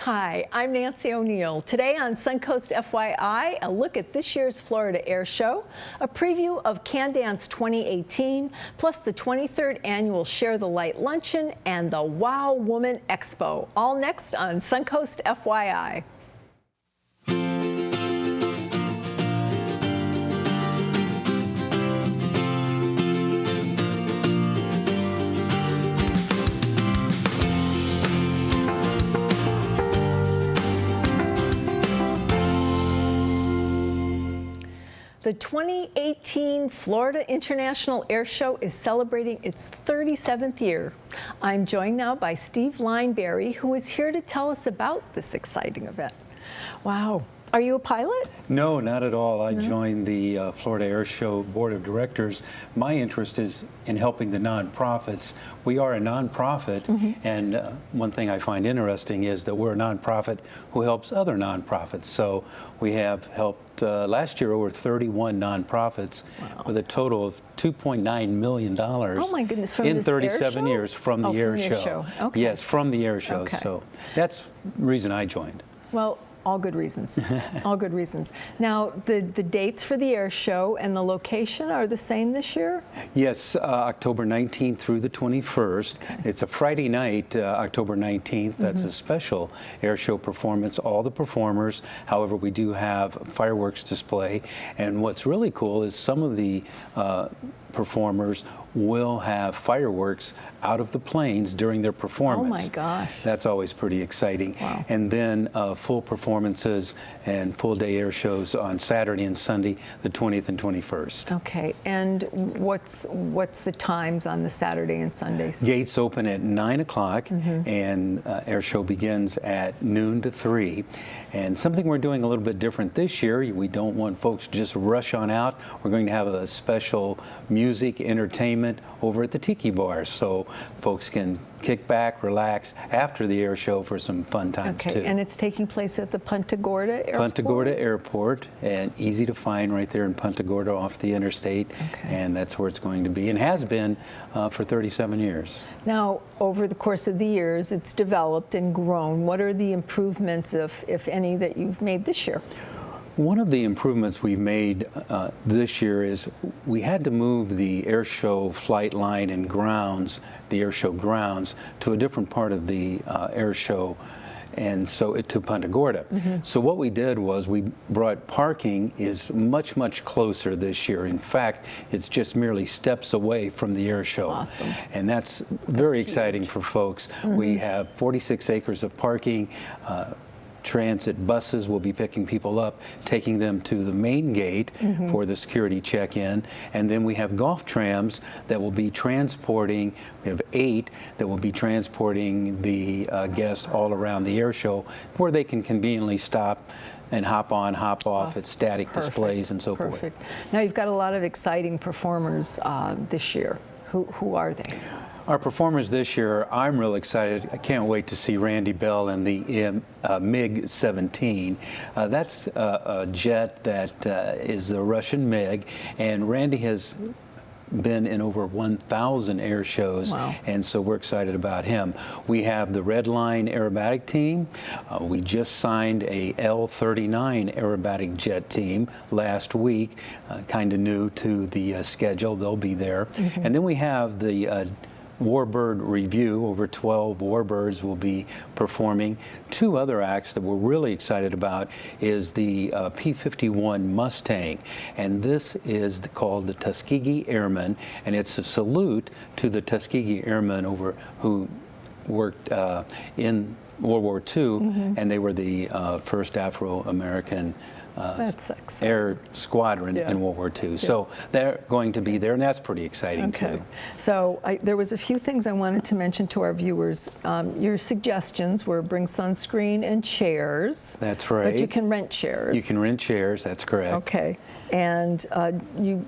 Hi, I'm Nancy O'Neill. Today on Suncoast FYI, a look at this year's Florida Air Show, a preview of Can-Dance 2018, plus the 23rd annual Share the Light Luncheon and the Wow Woman Expo. All next on Suncoast FYI. The 2018 Florida International Air Show is celebrating its 37th year. I'm joined now by Steve Lineberry, who is here to tell us about this exciting event. Wow. Are you a pilot? No, not at all. I joined the Florida Air Show Board of Directors. My interest is in helping the nonprofits. We are a nonprofit, and one thing I find interesting is that we're a nonprofit who helps other nonprofits. So we have helped last year over 31 nonprofits with a total of $2.9 million. Oh my goodness! From in this 37 air years from the air show. Okay. Yes, from the air show. Okay. So that's the reason I joined. Well, all good reasons. All good reasons. Now, the dates for the air show and the location are the same this year? Yes, October 19th through the 21st. Okay. It's a Friday night, October 19th. That's a special air show performance. All the performers, however, we do have fireworks display. And what's really cool is some of the performers will have fireworks out of the planes during their performance. Oh my gosh. That's always pretty exciting. Wow. And then full performances and full day air shows on Saturday and Sunday, the 20th and 21st. Okay, and what's the times on the Saturday and Sundays? Gates open at 9 o'clock and air show begins at noon to 3. And something we're doing a little bit different this year, we don't want folks to just rush on out. We're going to have a special music entertainment over at the Tiki Bar, so folks can kick back, relax after the air show for some fun times too. And it's taking place at the Punta Gorda Airport? Punta Gorda Airport, and easy to find right there in Punta Gorda off the interstate, and that's where it's going to be and has been for 37 years. Now, over the course of the years, it's developed and grown. What are the improvements, if any, that you've made this year? One of the improvements we've made this year is we had to move the air show flight line and grounds, the air show grounds, to a different part of the air show, and so to Punta Gorda. So what we did was we brought parking is much, much closer this year. In fact, it's just merely steps away from the air show. Awesome. And that's very exciting for folks. We have 46 acres of parking. Transit buses will be picking people up, taking them to the main gate for the security check-in, and then we have golf trams that will be transporting, we have 8 that will be transporting the guests all around the air show where they can conveniently stop and hop on, hop off at static displays and so forth. Now you've got a lot of exciting performers this year. Who are they? Our performers this year, I'm real excited. I can't wait to see Randy Bell in the MiG-17. That's a jet that is the Russian MiG, and Randy has been in over 1,000 air shows, and so we're excited about him. We have the Red Line aerobatic team. We just signed a L-39 aerobatic jet team last week, kind of new to the schedule. They'll be there. And then we have the Warbird Review. Over 12 Warbirds will be performing. 2 other acts that we're really excited about is the P-51 Mustang, and this is called the Tuskegee Airmen, and it's a salute to the Tuskegee Airmen who worked in World War II, and they were the first Afro-American air squadron in World War II. So they're going to be there, and that's pretty exciting too. So there was a few things I wanted to mention to our viewers. Your suggestions were bring sunscreen and chairs. That's right. But you can rent chairs. You can rent chairs, that's correct. Okay. And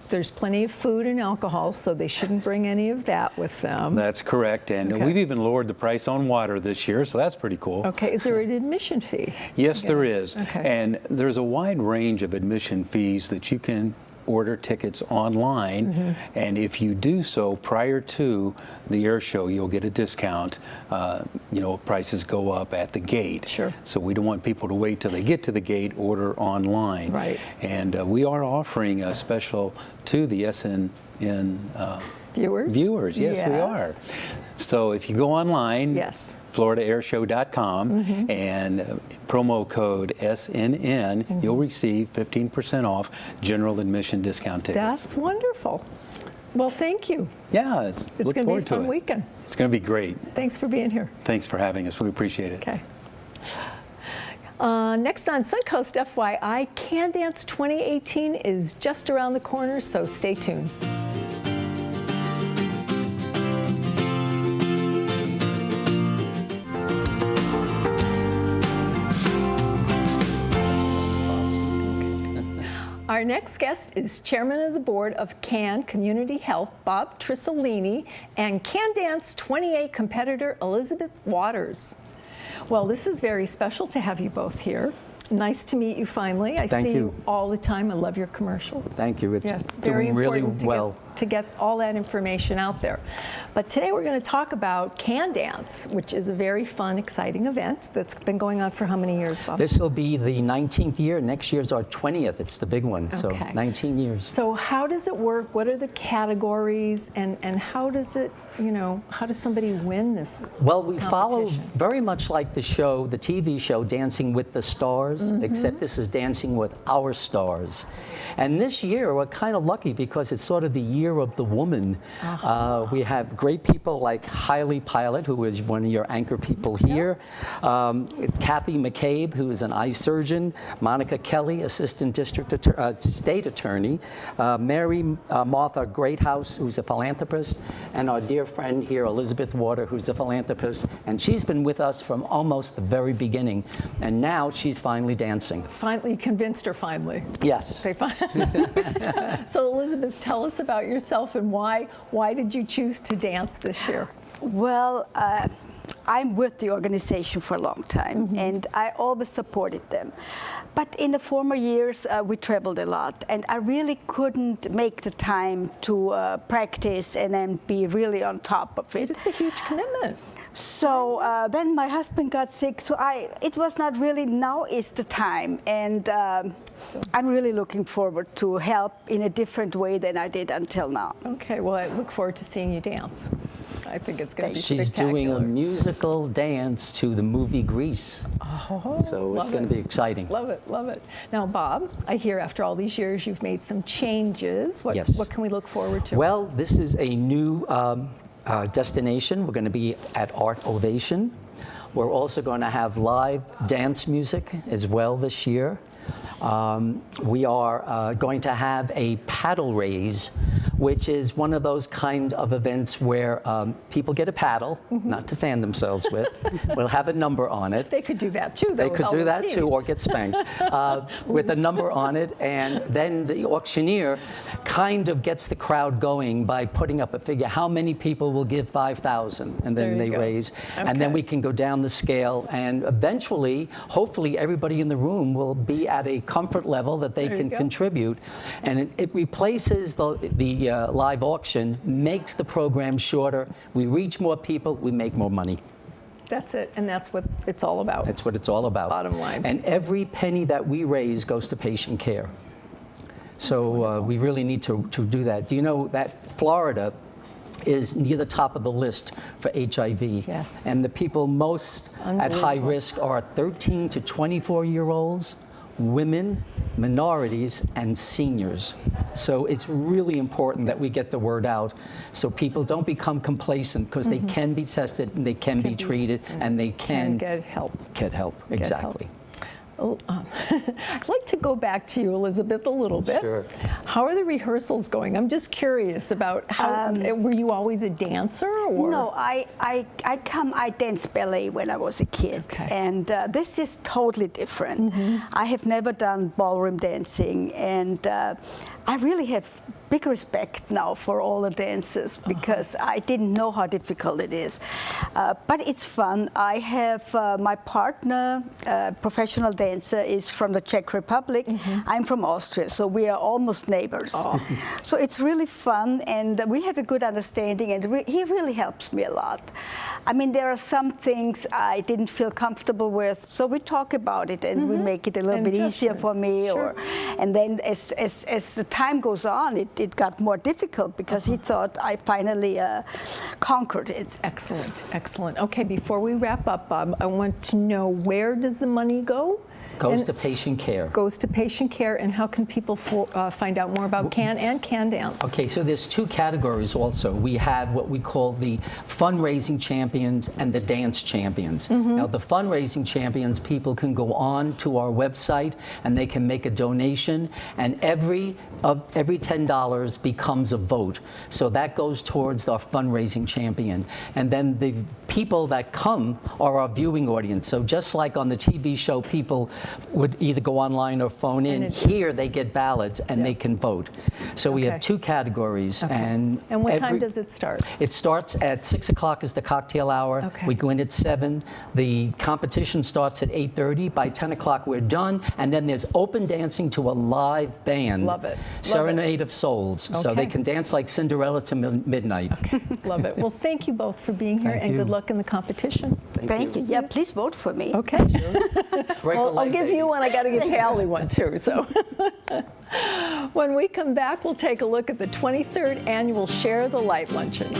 there's plenty of food and alcohol, so they shouldn't bring any of that with them. That's correct, and we've even lowered the price on water this year, so that's pretty cool. Okay, is there an admission fee? Yes, there is. Okay. And there's a wide range of admission fees that you can order tickets online, and if you do so prior to the air show, you'll get a discount. You know, prices go up at the gate. Sure. So we don't want people to wait till they get to the gate, order online. Right. And we are offering a special to the SNN Viewers? Yes, we are. So if you go online, Yes. FloridaAirShow.com, and promo code SNN, you'll receive 15% off general admission discount tickets. That's wonderful. Well, thank you. Yeah, It's look going to be a forward to fun it. weekend. It's going to be great. Thanks for being here. Thanks for having us. We appreciate it. Okay. Next on Suncoast FYI, Can Dance 2018 is just around the corner, so stay tuned. Our next guest is Chairman of the Board of Can Community Health, Bob Trissolini, and Can Dance 28 competitor Elizabeth Waters. Well, this is very special to have you both here. Nice to meet you finally. I see you all the time. I love your commercials. Thank you. It's yes, very doing really important well. to get all that information out there. But today we're going to talk about Can Dance, which is a very fun, exciting event that's been going on for how many years, Bob? This will be the 19th year. Next year's our 20th. It's the big one. So Okay. 19 years. So how does it work? What are the categories? And how does it, you know, how does somebody win this Well, we follow competition? very much like the show, the TV show, Dancing with the Stars, except this is Dancing with Our Stars. And this year, we're kind of lucky because it's sort of the year of the woman. We have great people like Hailey Pilot, who is one of your anchor people here, Kathy McCabe, who is an eye surgeon, Monica Kelly, Assistant State Attorney, Mary Martha Greathouse, who's a philanthropist, and our dear friend here, Elizabeth Water, who's a philanthropist, and she's been with us from almost the very beginning, and now she's finally dancing. Finally, you convinced her finally. Yes. Okay, fine. So Elizabeth, tell us about yourself and why did you choose to dance this year? Well, I'm with the organization for a long time, and I always supported them. But in the former years, we traveled a lot, and I really couldn't make the time to practice and then be really on top of it. It's a huge commitment. So then my husband got sick, so it was not really, now is the time. And I'm really looking forward to help in a different way than I did until now. Okay, well, I look forward to seeing you dance. I think it's going to be She's spectacular. doing a musical dance to the movie Grease. Oh, So it's love going it. to be exciting. Love it, love it. Now, Bob, I hear after all these years you've made some changes. Yes. What can we look forward to? Well, this is a new destination. We're going to be at Art Ovation. We're also going to have live dance music as well this year. We are going to have a paddle raise, which is one of those kind of events where people get a paddle, not to fan themselves with. We'll have a number on it. They could do that too, though. They with could all do the that seating. too, or get spanked with a number on it. And then the auctioneer kind of gets the crowd going by putting up a figure. How many people will give 5,000? And There then you they go. raise. And then Okay. we can go down the scale. And eventually, hopefully, everybody in the room will be at a comfort level that they There you can go. contribute. And it replaces the live auction, makes the program shorter. We reach more people, we make more money. That's it, and that's what it's all about. That's what it's all about. Bottom line. And every penny that we raise goes to patient care. So we really need to do that. Do you know that Florida is near the top of the list for HIV? Yes. And the people most at high Unbelievable. risk are 13 to 24-year-olds, women, minorities, and seniors. So it's really important that we get the word out so people don't become complacent, because they can be tested, and they can be treated, and they Can can get help. get help. Exactly. Oh, I'd like to go back to you, Elizabeth, a little bit. Sure. How are the rehearsals going? I'm just curious about how. Were you always a dancer, or No, I danced ballet when I was a kid, Okay. and this is totally different. I have never done ballroom dancing, and I really have big respect now for all the dances because I didn't know how difficult it is. But it's fun. I have my partner, professional dancer, is from the Czech Republic. I'm from Austria, so we are almost neighbors. So it's really fun, and we have a good understanding, and he really helps me a lot. I mean, there are some things I didn't feel comfortable with, so we talk about it, and we make it a little bit easier for me. Sure. And then as the time goes on, it got more difficult because he thought I finally conquered it. Excellent, excellent. Okay, before we wrap up, Bob, I want to know, where does the money go? Goes to patient care. Goes to patient care, and how can people find out more about Can and Can Dance? Okay, so there's two categories also. We have what we call the fundraising champions and the dance champions. Now, the fundraising champions, people can go on to our website and they can make a donation, and every $10 becomes a vote. So that goes towards our fundraising champion. And then the people that come are our viewing audience. So just like on the TV show, people would either go online or phone in. Here they get ballots and they can vote. So we have two categories. And what time does it start? It starts at 6 o'clock is the cocktail hour. Okay. We go in at 7. The competition starts at 8:30. By 10 o'clock we're done. And then there's open dancing to a live band. Love it. Serenade of Souls. So they can dance like Cinderella to midnight. Okay, love it. Well, thank you both for being here, and good luck in the competition. Thank you. Yeah, please vote for me. Okay. Well, I'll give you one. I got to give Hallie one too. So, when we come back, we'll take a look at the 23rd annual Share the Light Luncheon.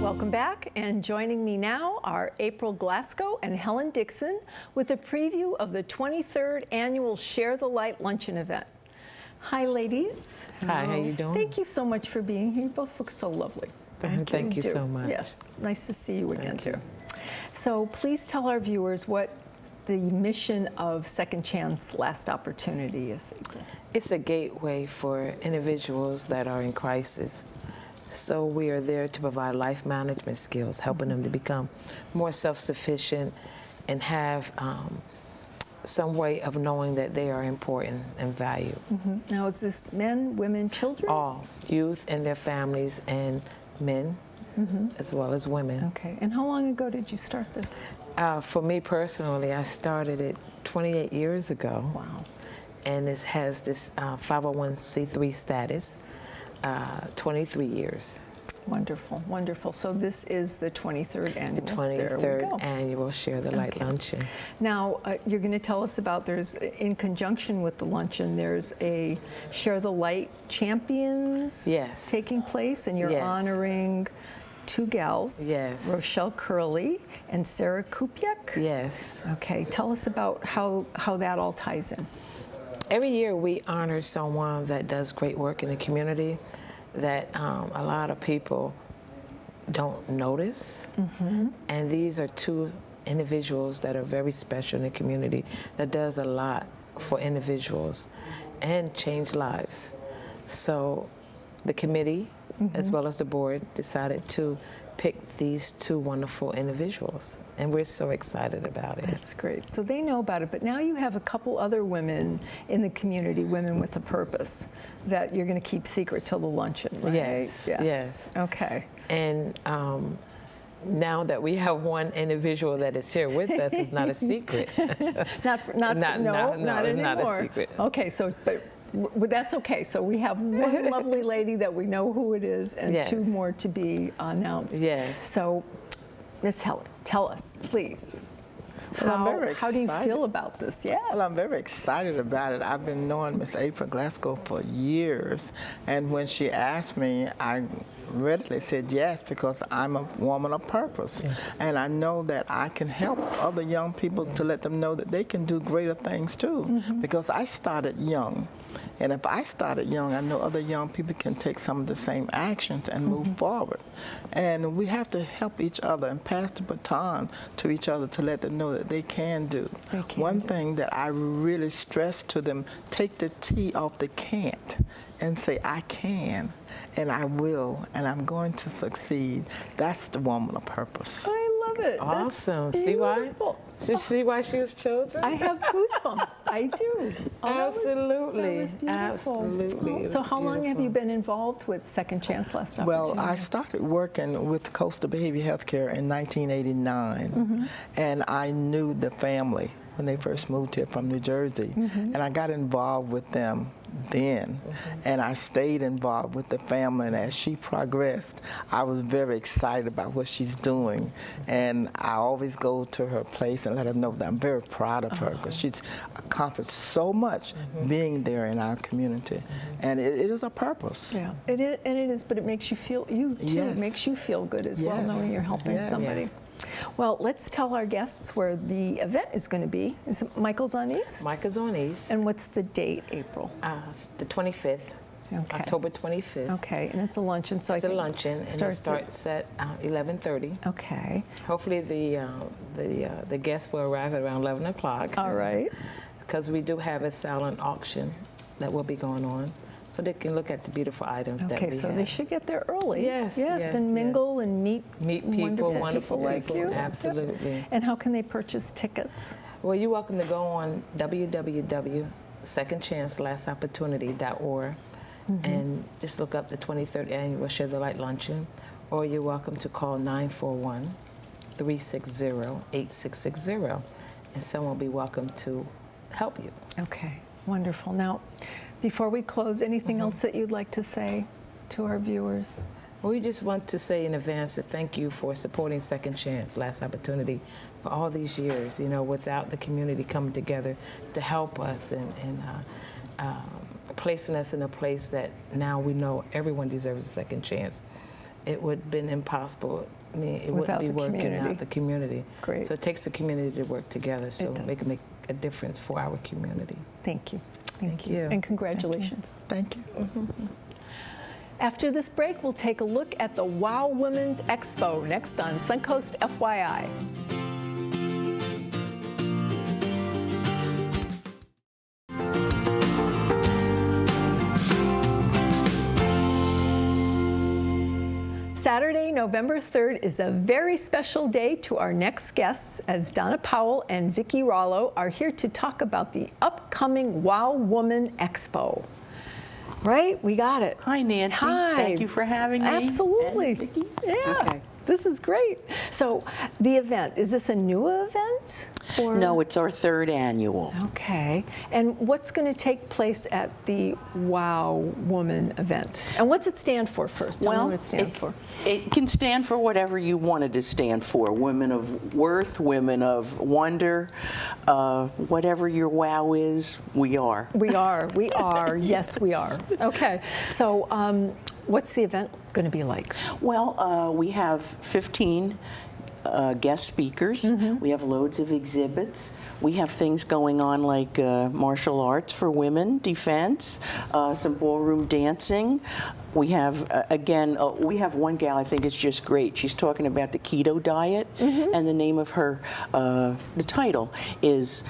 Welcome back, and joining me now are April Glasgow and Helen Dixon with a preview of the 23rd annual Share the Light Luncheon event. Hi, ladies. Hi, how you doing? Thank you so much for being here. You both look so lovely. Thank you do. so much. Yes, nice to see you again, too. So please tell our viewers what the mission of Second Chance Last Opportunity is. It's a gateway for individuals that are in crisis. So we are there to provide life management skills, helping them to become more self-sufficient and have some way of knowing that they are important and valued. Now, is this men, women, children? All youth and their families, and men as well as women. Okay, and how long ago did you start this? For me personally, I started it 28 years ago. Wow. And it has this 501c3 status, 23 years. Wonderful, wonderful. So this is the 23rd annual. The 23rd annual Share the Light Luncheon. Now, you're going to tell us about, in conjunction with the luncheon, there's a Share the Light Champions taking place, and you're honoring two gals, Rochelle Curley and Sarah Kupiak. Yes. Okay, tell us about how that all ties in. Every year we honor someone that does great work in the community that a lot of people don't notice. And these are two individuals that are very special in the community that does a lot for individuals and change lives. So the committee, as well as the board, decided to pick these two wonderful individuals, and we're so excited about it. That's great. So they know about it, but now you have a couple other women in the community, women with a purpose, that you're going to keep secret till the luncheon, right? Yes. Okay. And now that we have one individual that is here with us, it's not a secret. not anymore. It's not a secret. Okay, so that's okay. So we have one lovely lady that we know who it is, and two more to be announced. Yes. So, Miss Helen, tell us, please. Well, I'm very how do you excited. feel about this? Yes. Well, I'm very excited about it. I've been knowing Miss April Glasgow for years, and when she asked me, I readily said yes, because I'm a woman of purpose, and I know that I can help other young people to let them know that they can do greater things too, because I started young. And if I started young, I know other young people can take some of the same actions and move forward. And we have to help each other and pass the baton to each other to let them know that they can do. One thing that I really stress to them, take the T off the can't and say, I can, and I will, and I'm going to succeed. That's the woman of purpose. I love it. Awesome. That's See why? beautiful. See why she was chosen? I have goosebumps. I do. Oh, Absolutely. That was beautiful. Absolutely. Oh, It so was how long have you beautiful. been involved with Second Chance Last Well, Opportunity? I started working with Coastal Behavior Healthcare in 1989, and I knew the family when they first moved here from New Jersey, and I got involved with them then, and I stayed involved with the family, and as she progressed, I was very excited about what she's doing, and I always go to her place and let her know that I'm very proud of her, because she's accomplished so much being there in our community, and it is a purpose. Yeah, it is, but it makes you feel, you too, Yes. makes you feel good as well, Yes. knowing you're helping Yes. somebody. Well, let's tell our guests where the event is going to be. Is it Michael's on East? Micah's on East. And what's the date, April? It's the 25th, Okay. October 25th. Okay, and it's a luncheon, so It's I a think luncheon, and it starts starts at 11:30. Okay, Hopefully the guests will arrive at around 11 o'clock. all right. Because we do have a silent auction that will be going on, so they can look at the beautiful items that Okay, we so have. they should get there early. Yes, yes, and mingle and meet people, wonderful wonderful like people, you. absolutely. And how can they purchase tickets? Well, you're welcome to go on www.secondchancelastopportunity.org and just look up the 23rd Annual Share the Light Luncheon, or you're welcome to call 941-360-8660, and someone will be welcome to help you. Okay, wonderful. Now, before we close, anything else that you'd like to say to our viewers? We just want to say in advance that thank you for supporting Second Chance, Last Opportunity, for all these years. You know, without the community coming together to help us and placing us in a place that now we know everyone deserves a second chance, it would have been impossible. I mean, it Without wouldn't be the working community. without the community. Great. So it takes the community to work together so does. they can make a difference for our community. Thank you. Thank you. And congratulations. Thank you. After this break, we'll take a look at the WOW Women's Expo next on Suncoast FYI. Saturday, November 3rd is a very special day to our next guests, as Donna Powell and Vicki Rollo are here to talk about the upcoming WOW Woman Expo. Right? We got it. Hi, Nancy. Hi. Thank you for having me. Absolutely. And Vicki. Yeah. Okay. This is great. So the event, is this a new event? Or? No, it's our third annual. Okay. And what's going to take place at the WOW Woman event? And what's it stand for first? Tell me what it stands for. It can stand for whatever you want it to stand for. Women of worth, women of wonder, whatever your wow is, we are. We are. Yes, we are. Okay. So what's the event going to be like? Well, we have 15 guest speakers. We have loads of exhibits. We have things going on like martial arts for women, defense, some ballroom dancing. We have, we have one gal, I think it's just great. She's talking about the keto diet, and the name of her, the title is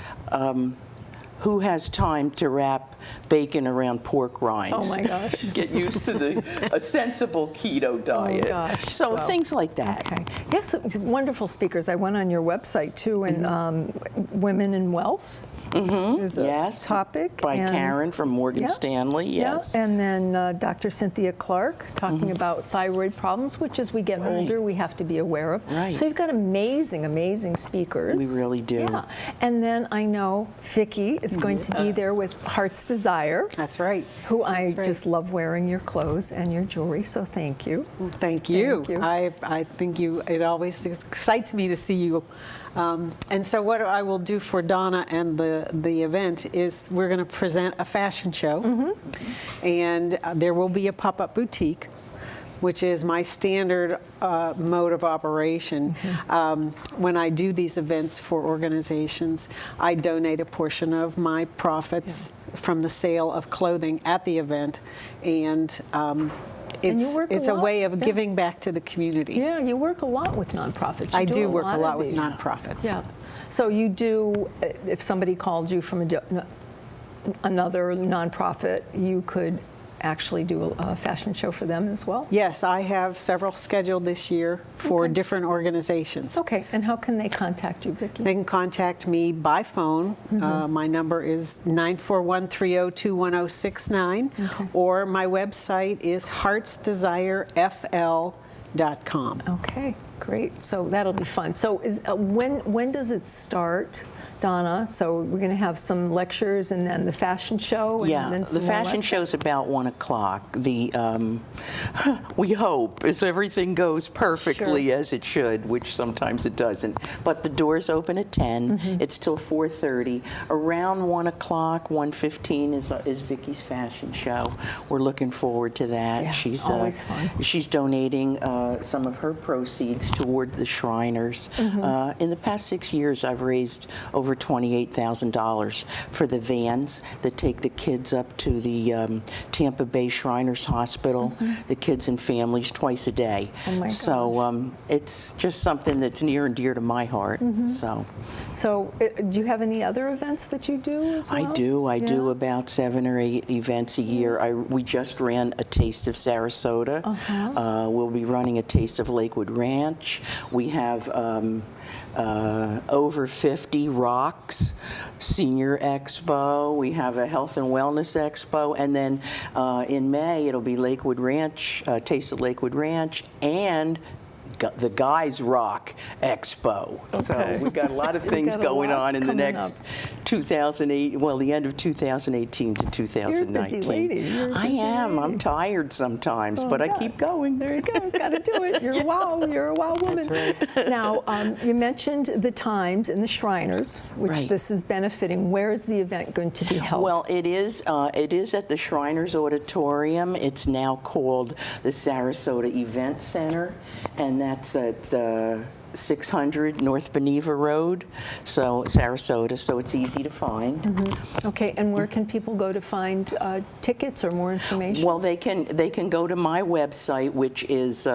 Who Has Time to Wrap Bacon Around Pork Rinds? Oh my gosh. Get used to a sensible keto diet. Oh gosh. So Well, things like that. Okay. Yes, wonderful speakers. I went on your website too, and Women in Wealth. There's a Yes. topic. By and- Karen from Morgan Yeah. Stanley, yes. Yeah. And then Dr. Cynthia Clark talking about thyroid problems, which as we get older, we have to be aware of. Right. So you've got amazing, amazing speakers. We really do. Yeah. And then I know Vicki is going to be there with Heart's Desire. That's right. Who I That's right. just love wearing your clothes and your jewelry, so thank you. Thank you. Thank you. I think it always excites me to see you. And so what I will do for Donna and the event is we're going to present a fashion show, and there will be a pop-up boutique, which is my standard mode of operation. When I do these events for organizations, I donate a portion of my profits from the sale of clothing at the event, and you work a it's a lot, way of yeah. giving back to the community. Yeah, you work a lot with nonprofits. You I do a work a of lot with these. nonprofits. Yeah. So you do, if somebody called you from another nonprofit, you could actually do a fashion show for them as well? Yes, I have several scheduled this year for different organizations. Okay, and how can they contact you, Vicki? They can contact me by phone. My number is 941-302-1069, or my website is heartsdesirefl.com. Okay, great. So that'll be fun. So when does it start, Donna? So we're going to have some lectures and then the fashion show? And Yeah, then the some more fashion lectures? show's about 1 o'clock. We hope, as everything goes perfectly Sure. as it should, which sometimes it doesn't. But the doors open at 10. It's till 4:30. Around 1 o'clock, 1:15 is Vicky's fashion show. We're looking forward to that. Yeah, She's always fun. She's donating some of her proceeds toward the Shriners. In the past 6 years, I've raised over $28,000 for the vans that take the kids up to the Tampa Bay Shriners Hospital, the kids and families twice a day. Oh my So it's just something that's near and dear to my heart. So do you have any other events that you do as well? I do Yeah. about 7 or 8 events a year. We just ran a Taste of Sarasota. We'll be running a Taste of Lakewood Ranch. We have over 50 Rocks Senior Expo. We have a Health and Wellness Expo, and then in May it'll be Lakewood Ranch, Taste of Lakewood Ranch, and the Guys Rock Expo. So we've got a lot of things got a going lot on in the coming next 2008, well, the end of 2018 to 2019. You're a busy lady. You're a I busy am. lady. I'm tired sometimes, Oh, but I God. keep going. There you go. Got to do it. You're a wow woman. That's right. Now, you mentioned the Times and the Shriners, which Right. this is benefiting. Where is the event going to be held? Well, it is at the Shriners Auditorium. It's now called the Sarasota Event Center, and that's at 600 North Beneva Road, so Sarasota, so it's easy to find. Okay, and where can people go to find tickets or more information? Well, they can go to my website, which is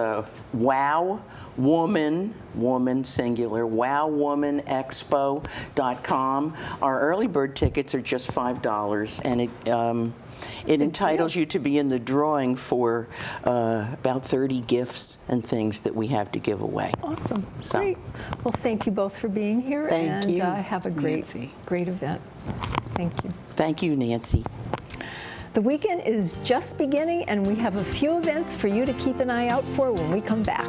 woman singular, wowwomanexpo.com. Our early bird tickets are just $5, and it entitles you to be in the drawing for about 30 gifts and things that we have to give away. Awesome. So- Great. Well, thank you both for being here. Thank and you, have a great, Nancy. great event. Thank you. Thank you, Nancy. The weekend is just beginning, and we have a few events for you to keep an eye out for when we come back.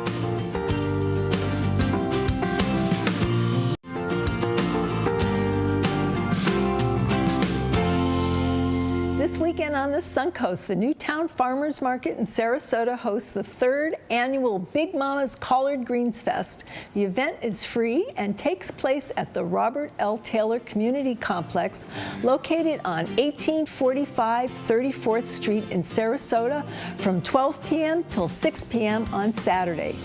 This weekend on the Suncoast, the Newtown Farmers Market in Sarasota hosts the 3rd annual Big Mama's Collard Greens Fest. The event is free and takes place at the Robert L. Taylor Community Complex, located on 1845 34th Street in Sarasota, from 12 p.m. till 6 p.m. on Saturday.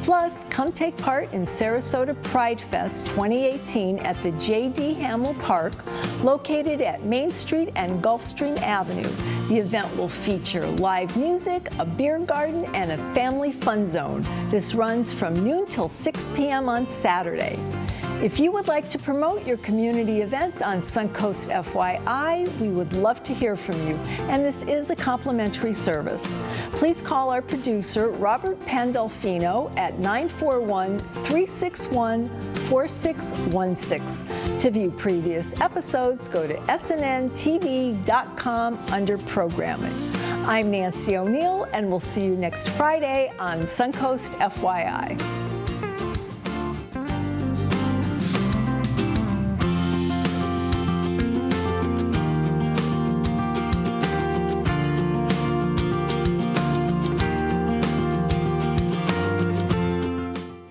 Plus, come take part in Sarasota Pride Fest 2018 at the J.D. Hamill Park, located at Main Street and Gulfstream Avenue. The event will feature live music, a beer garden, and a family fun zone. This runs from noon till 6 p.m. on Saturday. If you would like to promote your community event on Suncoast FYI, we would love to hear from you, and this is a complimentary service. Please call our producer, Robert Pandolfino, at 941-361-4616. To view previous episodes, go to snntv.com under Programming. I'm Nancy O'Neill, and we'll see you next Friday on Suncoast FYI.